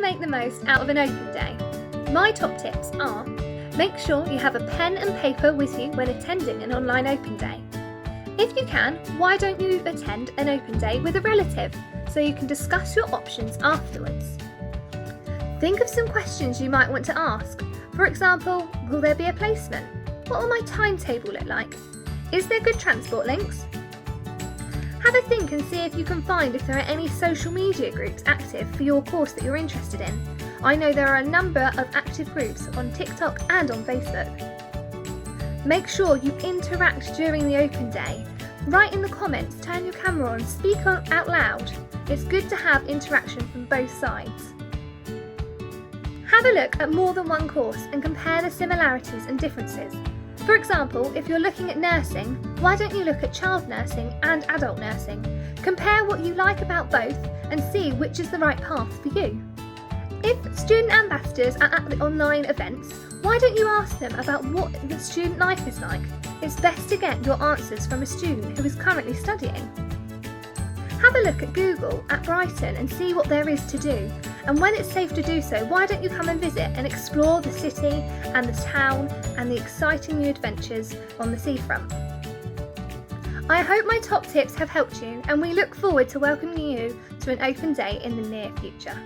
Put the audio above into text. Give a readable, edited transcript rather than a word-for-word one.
make the most out of an open day? My top tips are: make sure you have a pen and paper with you when attending an online open day. If you can, why don't you attend an open day with a relative so you can discuss your options afterwards? Think of some questions you might want to ask. For example, will there be a placement? What will my timetable look like? Is there good transport links? Have a think and see if you can find if there are any social media groups active for your course that you're interested in. I know there are a number of active groups on TikTok and on Facebook. Make sure you interact during the open day. Write in the comments, turn your camera on, speak out loud. It's good to have interaction from both sides. Have a look at more than one course and compare the similarities and differences. For example, if you're looking at nursing, why don't you look at child nursing and adult nursing? Compare what you like about both and see which is the right path for you. If student ambassadors are at the online events, why don't you ask them about what the student life is like? It's best to get your answers from a student who is currently studying. Have a look at Google at Brighton and see what there is to do. And when it's safe to do so, why don't you come and visit and explore the city and the town and the exciting new adventures on the seafront. I hope my top tips have helped you, and we look forward to welcoming you to an open day in the near future.